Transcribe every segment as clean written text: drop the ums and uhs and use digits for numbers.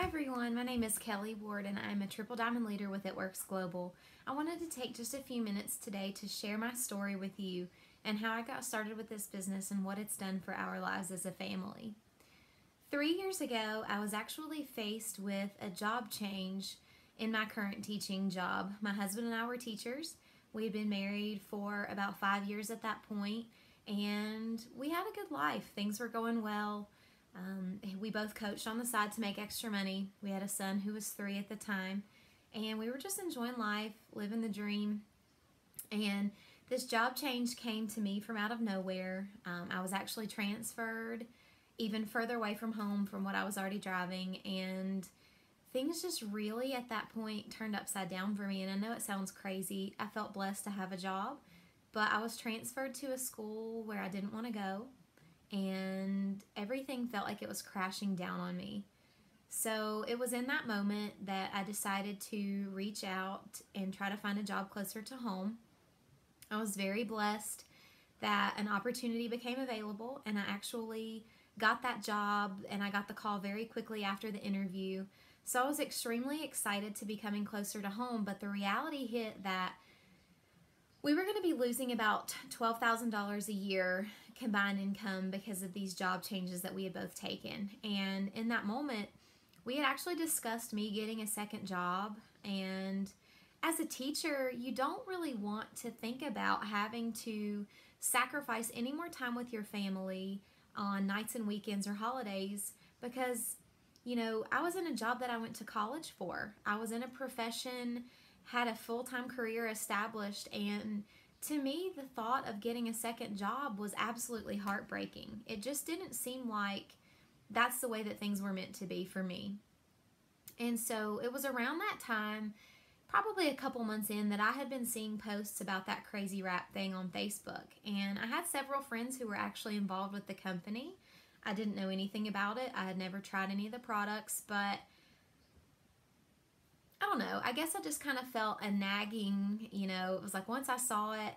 Everyone, my name is Kelly Ward and I'm a Triple Diamond Leader with It Works Global. I wanted to take just a few minutes today to share my story with you and how I got started with this business and what it's done for our lives as a family. 3 years ago, I was actually faced with a job change in my current teaching job. My husband and I were teachers. We had been married for about 5 years at that point, and we had a good life. Things were going well. We both coached on the side to make extra money. We had a son who was 3 at the time, and we were just enjoying life, living the dream. And this job change came to me from out of nowhere. I was actually transferred even further away from home from what I was already driving, and things just really at that point turned upside down for me. And I know it sounds crazy. I felt blessed to have a job, but I was transferred to a school where I didn't want to go, and everything felt like it was crashing down on me. So it was in that moment that I decided to reach out and try to find a job closer to home. I was very blessed that an opportunity became available, and I actually got that job, and I got the call very quickly after the interview. So I was extremely excited to be coming closer to home, but the reality hit that we were going to be losing about $12,000 a year combined income because of these job changes that we had both taken. And in that moment, we had actually discussed me getting a second job. And as a teacher, you don't really want to think about having to sacrifice any more time with your family on nights and weekends or holidays because, I was in a job that I went to college for. I was in a profession, had a full-time career established, and to me, the thought of getting a second job was absolutely heartbreaking. It just didn't seem like that's the way that things were meant to be for me. And so it was around that time, probably a couple months in, that I had been seeing posts about that crazy wrap thing on Facebook. And I had several friends who were actually involved with the company. I didn't know anything about it. I had never tried any of the products, but I don't know. I guess I just kind of felt a nagging, it was like once I saw it,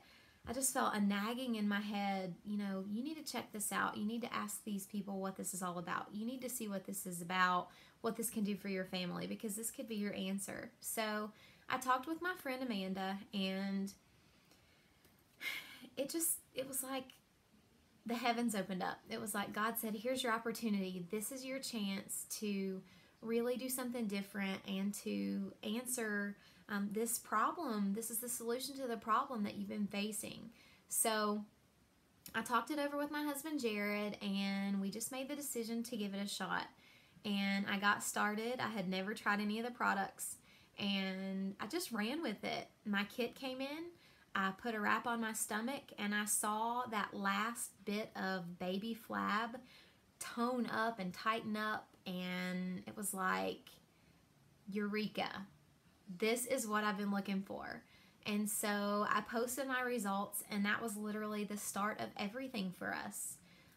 I just felt a nagging in my head, you need to check this out. You need to ask these people what this is all about. You need to see what this is about, what this can do for your family, because this could be your answer. So I talked with my friend Amanda, and it was like the heavens opened up. It was like God said, here's your opportunity. This is your chance to really do something different and to answer this problem. This is the solution to the problem that you've been facing. So I talked it over with my husband Jared, and we just made the decision to give it a shot. And I got started. I had never tried any of the products, and I just ran with it. My kit came in. I put a wrap on my stomach, and I saw that last bit of baby flab tone up and tighten up, and it was like, eureka, this is what I've been looking for. And so I posted my results, and that was literally the start of everything for us.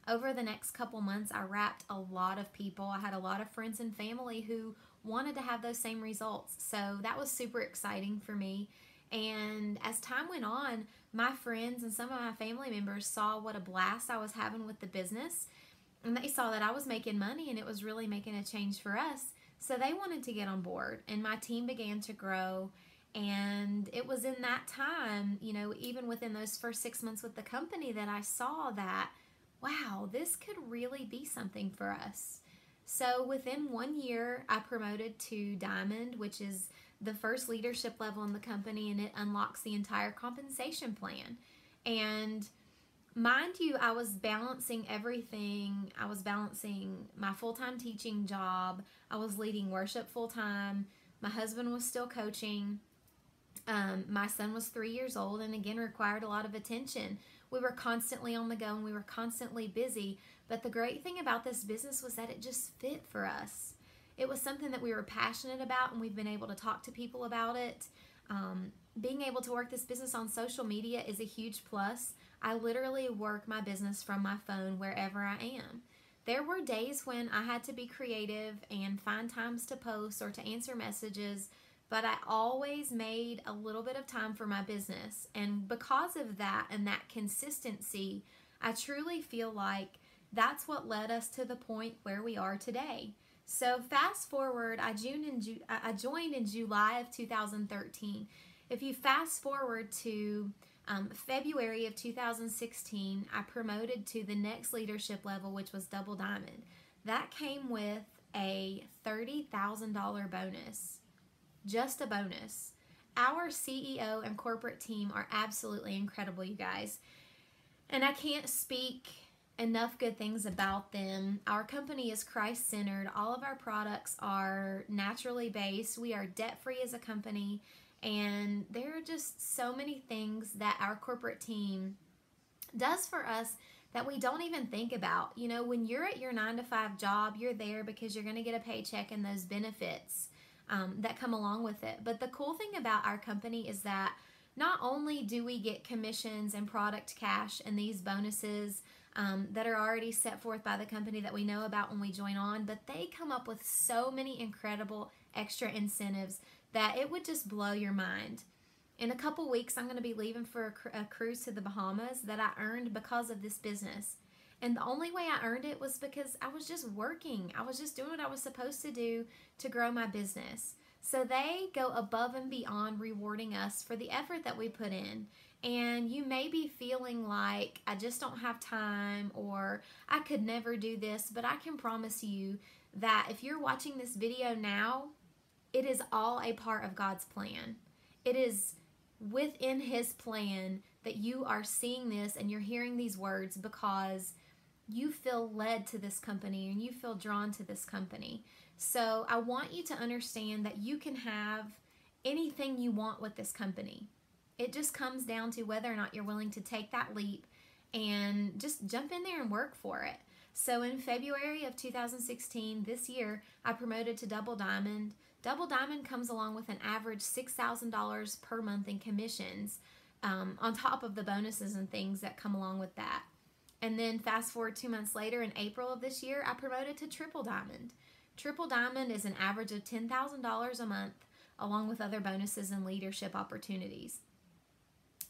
Over the next couple months, I wrapped a lot of people. I had a lot of friends and family who wanted to have those same results. So that was super exciting for me. And as time went on, my friends and some of my family members saw what a blast I was having with the business, and they saw that I was making money and it was really making a change for us. So they wanted to get on board, and my team began to grow. And it was in that time, even within those first 6 months with the company, that I saw that, wow, this could really be something for us. So within 1 year, I promoted to Diamond, which is the first leadership level in the company, and it unlocks the entire compensation plan. And mind you, I was balancing everything. I was balancing my full-time teaching job. I was leading worship full-time. My husband was still coaching. My son was 3 years old and again required a lot of attention. We were constantly on the go and we were constantly busy. But the great thing about this business was that it just fit for us. It was something that we were passionate about, and we've been able to talk to people about it. Being able to work this business on social media is a huge plus. I literally work my business from my phone wherever I am. There were days when I had to be creative and find times to post or to answer messages, but I always made a little bit of time for my business. And because of that and that consistency, I truly feel like that's what led us to the point where we are today. So fast forward, I joined in July of 2013. If you fast forward to February of 2016, I promoted to the next leadership level, which was Double Diamond. That came with a $30,000 bonus, just a bonus. Our CEO and corporate team are absolutely incredible, you guys. And I can't speak enough good things about them. Our company is Christ-centered. All of our products are naturally based. We are debt-free as a company. And there are just so many things that our corporate team does for us that we don't even think about. You know, when you're at your 9-to-5 job, you're there because you're going to get a paycheck and those benefits that come along with it. But the cool thing about our company is that not only do we get commissions and product cash and these bonuses that are already set forth by the company that we know about when we join on, but they come up with so many incredible extra incentives that it would just blow your mind. In a couple weeks, I'm going to be leaving for a cruise to the Bahamas that I earned because of this business. And the only way I earned it was because I was just working. I was just doing what I was supposed to do to grow my business. So they go above and beyond rewarding us for the effort that we put in. And you may be feeling like I just don't have time or I could never do this, but I can promise you that if you're watching this video now, it is all a part of God's plan. It is within His plan that you are seeing this and you're hearing these words because you feel led to this company and you feel drawn to this company. So I want you to understand that you can have anything you want with this company. It just comes down to whether or not you're willing to take that leap and just jump in there and work for it. So in February of 2016, this year, I promoted to Double Diamond. Double Diamond comes along with an average $6,000 per month in commissions on top of the bonuses and things that come along with that. And then fast forward 2 months later, in April of this year, I promoted to Triple Diamond. Triple Diamond is an average of $10,000 a month, along with other bonuses and leadership opportunities.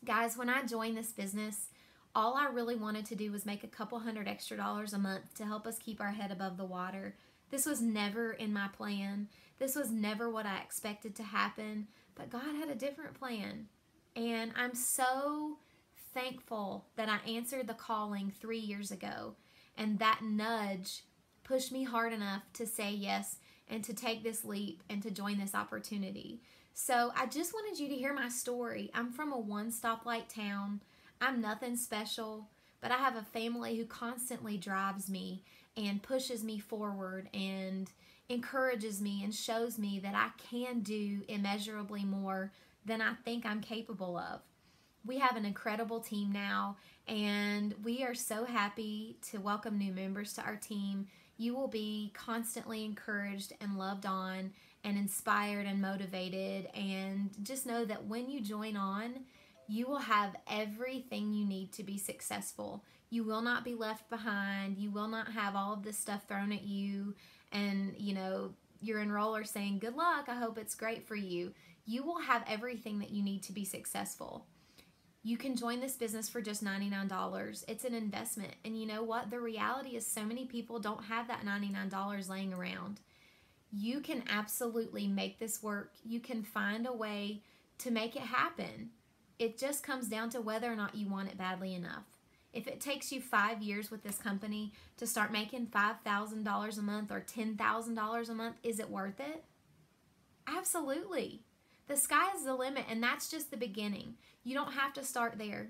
Guys, when I joined this business, all I really wanted to do was make a couple $100 extra a month to help us keep our head above the water. This was never in my plan. This was never what I expected to happen, but God had a different plan. And I'm so thankful that I answered the calling 3 years ago, and that nudge pushed me hard enough to say yes and to take this leap and to join this opportunity. So I just wanted you to hear my story. I'm from a one-stoplight town. I'm nothing special, but I have a family who constantly drives me and pushes me forward and encourages me and shows me that I can do immeasurably more than I think I'm capable of. We have an incredible team now, and we are so happy to welcome new members to our team. You will be constantly encouraged and loved on and inspired and motivated, and just know that when you join on, you will have everything you need to be successful. You will not be left behind. You will not have all of this stuff thrown at you and, you know, your enroller saying, good luck, I hope it's great for you. You will have everything that you need to be successful. You can join this business for just $99. It's an investment. And you know what? The reality is so many people don't have that $99 laying around. You can absolutely make this work. You can find a way to make it happen. It just comes down to whether or not you want it badly enough. If it takes you 5 years with this company to start making $5,000 a month or $10,000 a month, is it worth it? Absolutely. The sky is the limit, and that's just the beginning. You don't have to start there.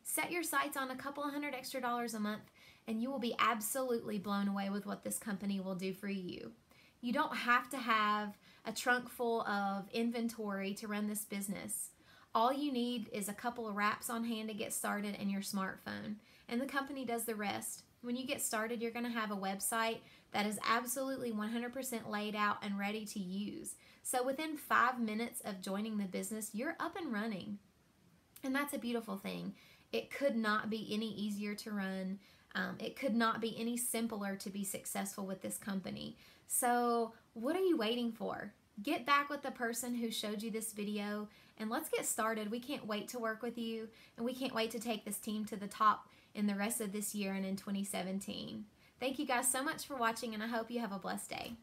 Set your sights on a couple $100 extra a month, and you will be absolutely blown away with what this company will do for you. You don't have to have a trunk full of inventory to run this business. All you need is a couple of wraps on hand to get started and your smartphone, and the company does the rest. When you get started, you're going to have a website that is absolutely 100% laid out and ready to use. So within 5 minutes of joining the business, you're up and running. And that's a beautiful thing. It could not be any easier to run. It could not be any simpler to be successful with this company. So what are you waiting for? Get back with the person who showed you this video and let's get started. We can't wait to work with you, and we can't wait to take this team to the top in the rest of this year and in 2017. Thank you guys so much for watching, and I hope you have a blessed day.